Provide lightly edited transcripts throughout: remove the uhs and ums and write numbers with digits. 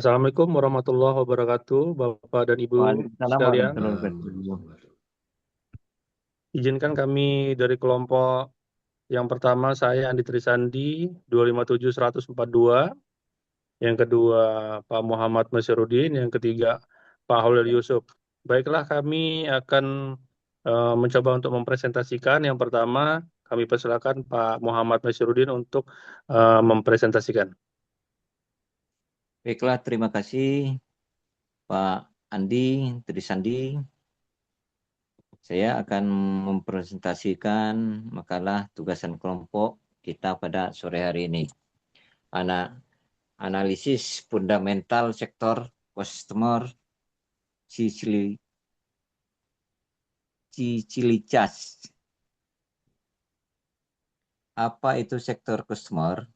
Assalamualaikum warahmatullahi wabarakatuh, Bapak dan Ibu Waalaikumsalam sekalian. warahmatullahi wabarakatuh. Izinkan kami dari kelompok yang pertama, saya Andi Trisandi, 257-142. Yang kedua, Pak Muhammad Masyrudin. Yang ketiga, Pak Holil Yusuf. Baiklah, kami akan mencoba untuk mempresentasikan. Yang pertama, kami persilakan Pak Muhammad Masyrudin untuk mempresentasikan. Baiklah, terima kasih Pak Andi Trisandi. Saya akan mempresentasikan makalah tugasan kelompok kita pada sore hari ini. Analisis fundamental sektor customer Cicilicas. Apa itu sektor customer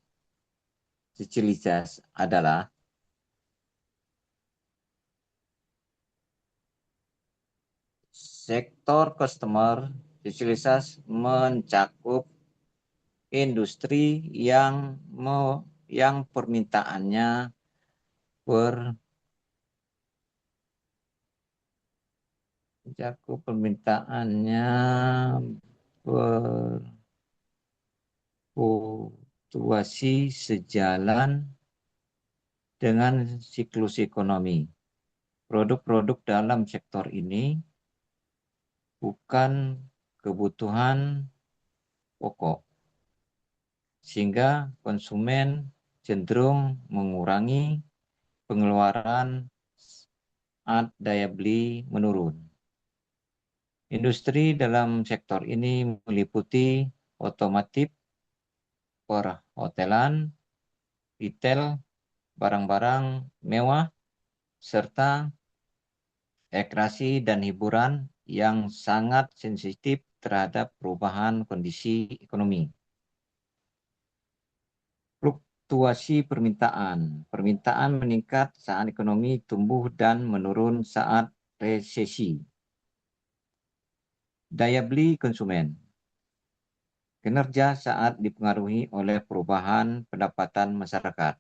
Cicilicas? Adalah sektor customer Cicilicas mencakup industri yang permintaannya ber mencakup permintaannya berfluktuasi sejalan dengan siklus ekonomi. Produk-produk dalam sektor ini bukan kebutuhan pokok, sehingga konsumen cenderung mengurangi pengeluaran saat daya beli menurun. Industri dalam sektor ini meliputi otomotif, perhotelan, retail, barang-barang mewah, serta rekreasi dan hiburan yang sangat sensitif terhadap perubahan kondisi ekonomi. Fluktuasi permintaan. Permintaan meningkat saat ekonomi tumbuh dan menurun saat resesi. Daya beli konsumen. Kinerja saat dipengaruhi oleh perubahan pendapatan masyarakat.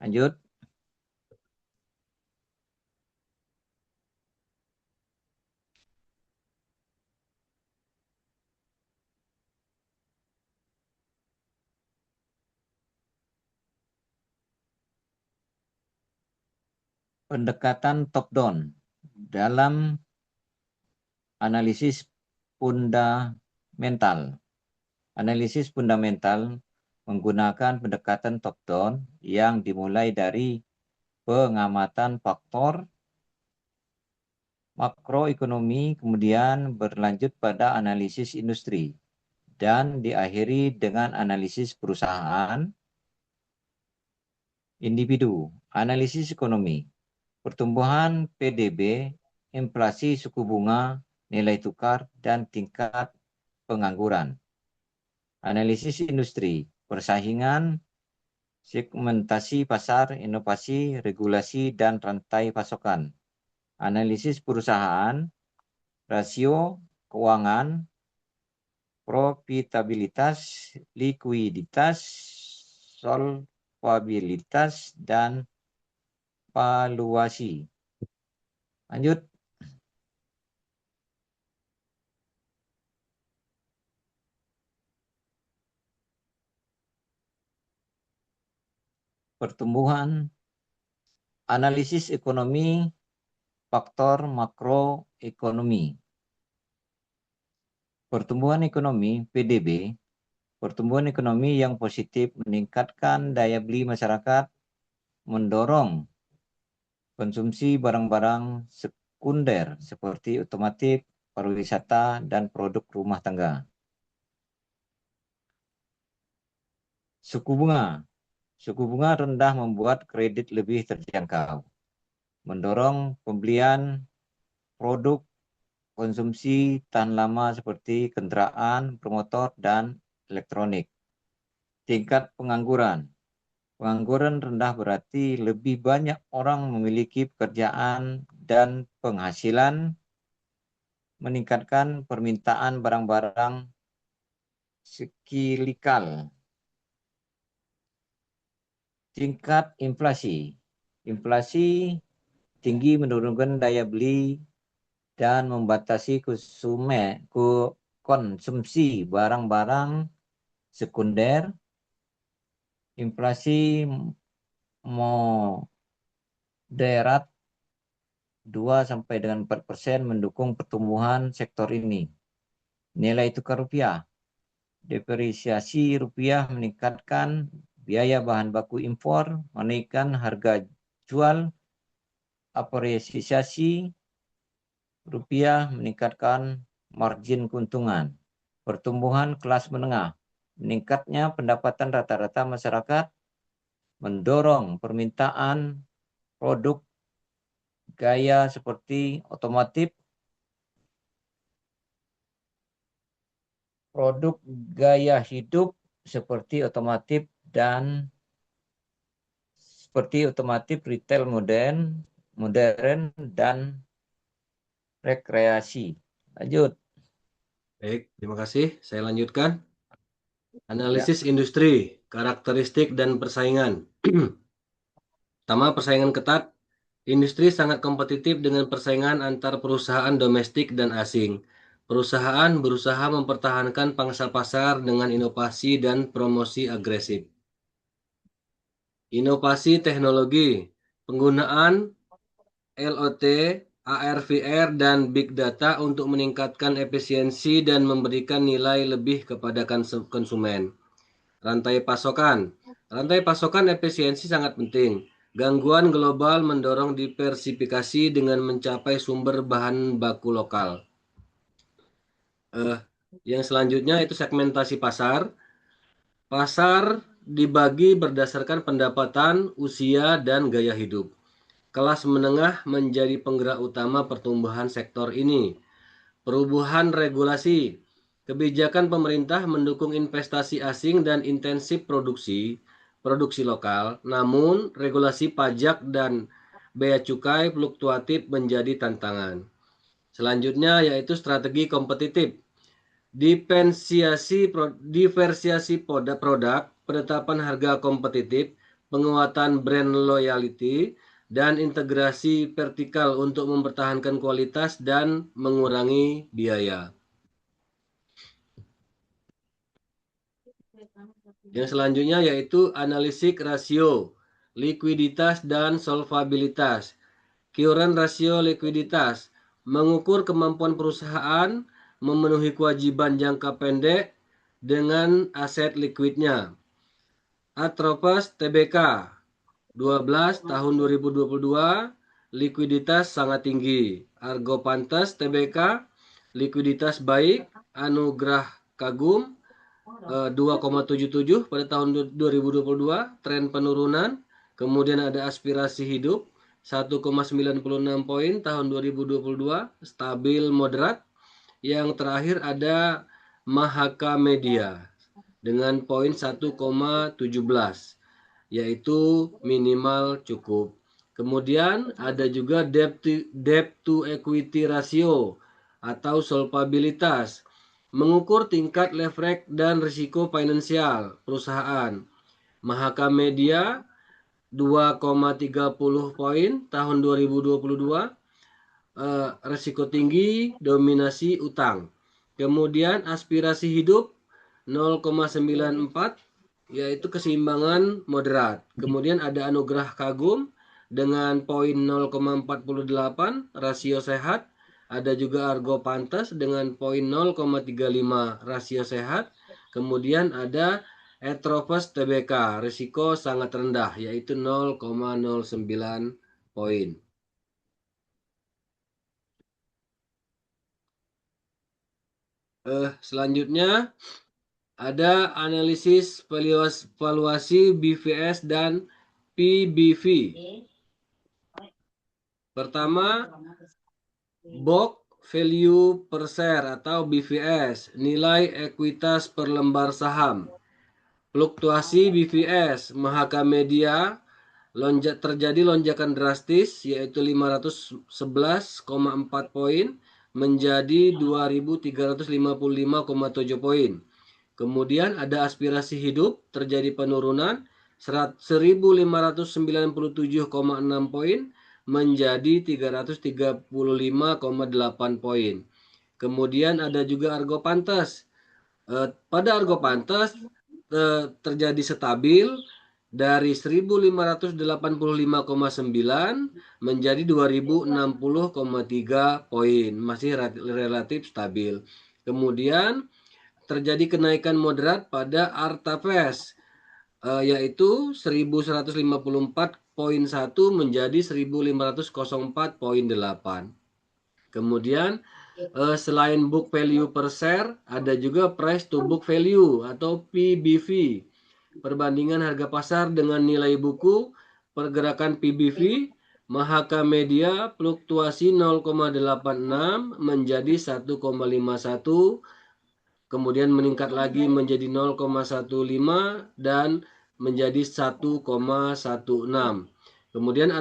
Lanjut. Pendekatan top down dalam analisis fundamental. Analisis fundamental menggunakan pendekatan top down yang dimulai dari pengamatan faktor makroekonomi, kemudian berlanjut pada analisis industri, dan diakhiri dengan analisis perusahaan, individu. Analisis ekonomi, pertumbuhan PDB, inflasi, suku bunga, nilai tukar, dan tingkat pengangguran. Analisis industri, persaingan, segmentasi pasar, inovasi, regulasi, dan rantai pasokan. Analisis perusahaan, rasio keuangan, profitabilitas, likuiditas, solvabilitas, dan valuasi. Lanjut. Pertumbuhan, analisis ekonomi, faktor makroekonomi. Pertumbuhan ekonomi PDB, pertumbuhan ekonomi yang positif meningkatkan daya beli masyarakat, mendorong konsumsi barang-barang sekunder seperti otomotif, pariwisata, dan produk rumah tangga. Suku bunga. Suku bunga rendah membuat kredit lebih terjangkau, mendorong pembelian produk konsumsi tahan lama seperti kendaraan bermotor dan elektronik. Tingkat pengangguran. Pengangguran rendah berarti lebih banyak orang memiliki pekerjaan dan penghasilan, meningkatkan permintaan barang-barang siklikal. Tingkat inflasi. Inflasi tinggi menurunkan daya beli dan membatasi konsumsi barang-barang sekunder. Inflasi moderat 2-4% mendukung pertumbuhan sektor ini. Nilai tukar rupiah. Depresiasi rupiah meningkatkan biaya bahan baku impor, menaikkan harga jual. Apresiasi rupiah meningkatkan margin keuntungan. Pertumbuhan kelas menengah. Meningkatnya pendapatan rata-rata masyarakat mendorong permintaan produk gaya seperti otomotif, produk gaya hidup seperti otomotif retail modern dan rekreasi. Lanjut. Baik, terima kasih. Saya lanjutkan. Analisis industri, karakteristik dan persaingan. Pertama, persaingan ketat. Industri sangat kompetitif dengan persaingan antar perusahaan domestik dan asing. Perusahaan berusaha mempertahankan pangsa pasar dengan inovasi dan promosi agresif. Inovasi teknologi, penggunaan LOT, AR/VR, dan Big Data untuk meningkatkan efisiensi dan memberikan nilai lebih kepada konsumen. Rantai pasokan. Rantai pasokan efisiensi sangat penting. Gangguan global mendorong diversifikasi dengan mencapai sumber bahan baku lokal. Yang selanjutnya itu segmentasi pasar. Pasar dibagi berdasarkan pendapatan, usia, dan gaya hidup. Kelas menengah menjadi penggerak utama pertumbuhan sektor ini. Perubahan regulasi. Kebijakan pemerintah mendukung investasi asing dan intensif produksi lokal, namun regulasi pajak dan bea cukai fluktuatif menjadi tantangan. Selanjutnya yaitu strategi kompetitif. Diversiasi produk, penetapan harga kompetitif, penguatan brand loyalty, dan integrasi vertikal untuk mempertahankan kualitas dan mengurangi biaya. Yang selanjutnya yaitu analisis rasio, likuiditas dan solvabilitas. Current rasio likuiditas mengukur kemampuan perusahaan memenuhi kewajiban jangka pendek dengan aset likuidnya. Atropos TBK 12 tahun 2022 likuiditas sangat tinggi. Argo Pantes TBK likuiditas baik. Anugrah Kagum 2,77 pada tahun 2022, tren penurunan. Kemudian ada Aspirasi Hidup 1,96 poin tahun 2022, stabil moderat. Yang terakhir ada Mahaka Media dengan poin 1,17, yaitu minimal cukup. Kemudian ada juga debt to equity ratio atau solvabilitas, mengukur tingkat leverage dan risiko finansial perusahaan. Mahaka Media 2,30 poin tahun 2022, risiko tinggi, dominasi utang. Kemudian Aspirasi Hidup 0,94, yaitu keseimbangan moderat. Kemudian ada Anugrah Kagum dengan poin 0,48, rasio sehat. Ada juga Argo Pantes dengan poin 0,35, rasio sehat. Kemudian ada Etropos TBK, risiko sangat rendah, yaitu 0,09 poin. Selanjutnya ada analisis valuasi BVS dan PBV. Pertama, book value per share atau BVS, nilai ekuitas per lembar saham. Fluktuasi BVS Mahaka Media terjadi lonjakan drastis, yaitu 511,4 poin menjadi 2.355,7 poin. Kemudian ada Aspirasi Hidup terjadi penurunan 1.597,6 poin menjadi 335,8 poin. Kemudian ada juga Argo Pantes. Pada Argo Pantes terjadi stabil dari 1.585,9 menjadi 2.060,3 poin, masih relatif stabil. Kemudian terjadi kenaikan moderat pada Artafes, yaitu 1.154,1 menjadi 1.504,8. Kemudian selain book value per share, ada juga price to book value atau PBV. Perbandingan harga pasar dengan nilai buku, pergerakan PBV, Mahaka Media fluktuasi 0,86 menjadi 1,51, kemudian meningkat lagi menjadi 0,15 dan menjadi 1,16. Kemudian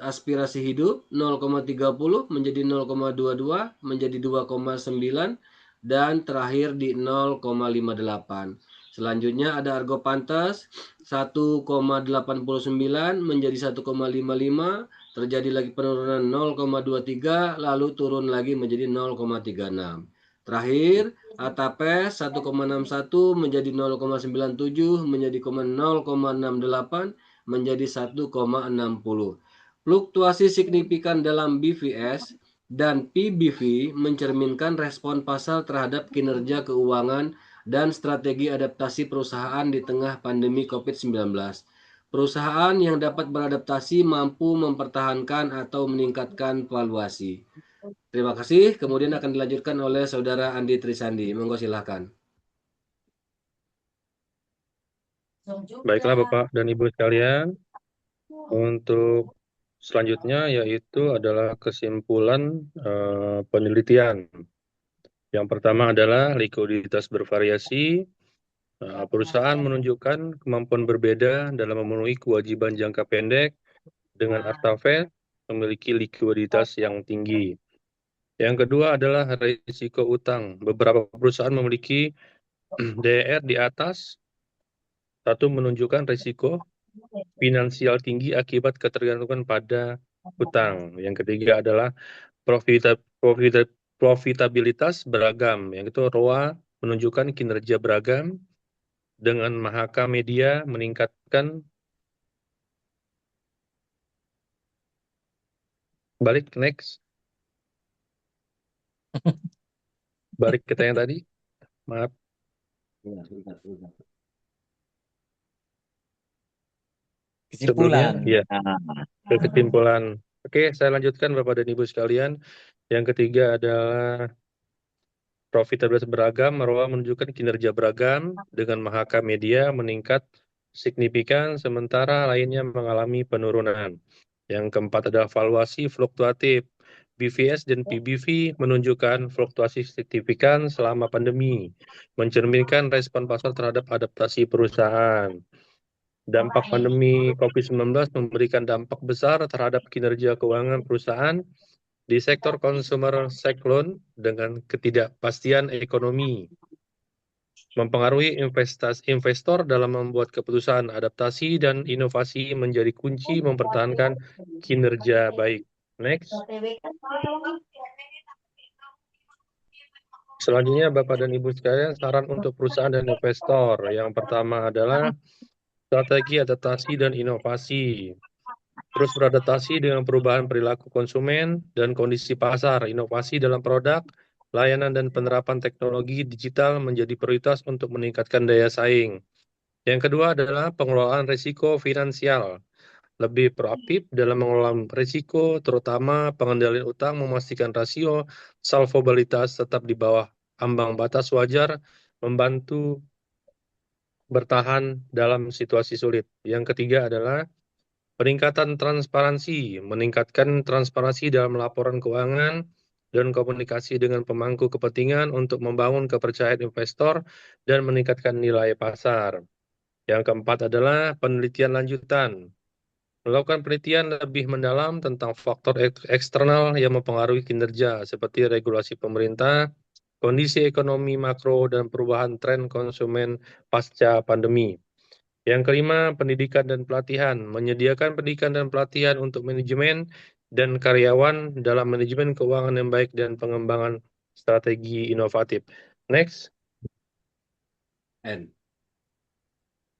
aspirasi hidup 0,30 menjadi 0,22 menjadi 2,9 dan terakhir di 0,58. Selanjutnya ada Argo Pantes 1,89 menjadi 1,55, terjadi lagi penurunan 0,23 lalu turun lagi menjadi 0,36. Terakhir Atapes 1,61 menjadi 0,97 menjadi 0,68 menjadi 1,60. Fluktuasi signifikan dalam BVS dan PBV mencerminkan respon pasar terhadap kinerja keuangan dan strategi adaptasi perusahaan di tengah pandemi COVID-19. Perusahaan yang dapat beradaptasi mampu mempertahankan atau meningkatkan valuasi. Terima kasih. Kemudian akan dilanjutkan oleh Saudara Andi Trisandi. Monggo silahkan. Baiklah Bapak dan Ibu sekalian, untuk selanjutnya yaitu adalah kesimpulan penelitian. Yang pertama adalah likuiditas bervariasi. Perusahaan menunjukkan kemampuan berbeda dalam memenuhi kewajiban jangka pendek dengan Artafel memiliki likuiditas yang tinggi. Yang kedua adalah risiko utang. Beberapa perusahaan memiliki DER di atas. Satu, menunjukkan risiko finansial tinggi akibat ketergantungan pada utang. Yang ketiga adalah profitabilitas beragam. Yang itu ROA menunjukkan kinerja beragam dengan Mahaka Media meningkatkan. Balik next. Balik kita yang tadi. Maaf. Kesimpulan. Sebelumnya, ya. Kesimpulan. Oke, saya lanjutkan Bapak dan Ibu sekalian. Yang ketiga adalah profitabilitas beragam, ROA menunjukkan kinerja beragam dengan Mahaka Media meningkat signifikan, sementara lainnya mengalami penurunan. Yang keempat adalah valuasi fluktuatif. BVS dan PBV menunjukkan fluktuasi signifikan selama pandemi, mencerminkan respon pasar terhadap adaptasi perusahaan. Dampak pandemi COVID-19 memberikan dampak besar terhadap kinerja keuangan perusahaan di sektor consumer cyclone dengan ketidakpastian ekonomi, mempengaruhi investor dalam membuat keputusan. Adaptasi dan inovasi menjadi kunci mempertahankan kinerja baik. Next. Selanjutnya Bapak dan Ibu sekalian, saran untuk perusahaan dan investor. Yang pertama adalah strategi adaptasi dan inovasi. Terus beradaptasi dengan perubahan perilaku konsumen dan kondisi pasar. Inovasi dalam produk, layanan, dan penerapan teknologi digital menjadi prioritas untuk meningkatkan daya saing. Yang kedua adalah pengelolaan risiko finansial. Lebih proaktif dalam mengelola risiko, terutama pengendalian utang, memastikan rasio solvabilitas tetap di bawah ambang batas wajar, membantu bertahan dalam situasi sulit. Yang ketiga adalah peningkatan transparansi, meningkatkan transparansi dalam laporan keuangan dan komunikasi dengan pemangku kepentingan untuk membangun kepercayaan investor dan meningkatkan nilai pasar. Yang keempat adalah penelitian lanjutan. Melakukan penelitian lebih mendalam tentang faktor eksternal yang mempengaruhi kinerja seperti regulasi pemerintah, kondisi ekonomi makro, dan perubahan tren konsumen pasca pandemi. Yang kelima, pendidikan dan pelatihan. Menyediakan pendidikan dan pelatihan untuk manajemen dan karyawan dalam manajemen keuangan yang baik dan pengembangan strategi inovatif. Next. N.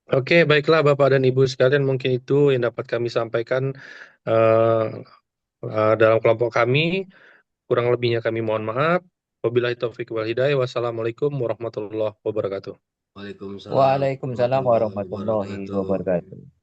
Oke, baiklah Bapak dan Ibu sekalian, mungkin itu yang dapat kami sampaikan eh, dalam kelompok kami. Kurang lebihnya kami mohon maaf. Wabillahi taufiq wal hidayah. Wassalamualaikum warahmatullahi wabarakatuh. Waalaikumsalam Waalaikumsalam warahmatullahi warahmatullahi wabarakatuh. wabarakatuh.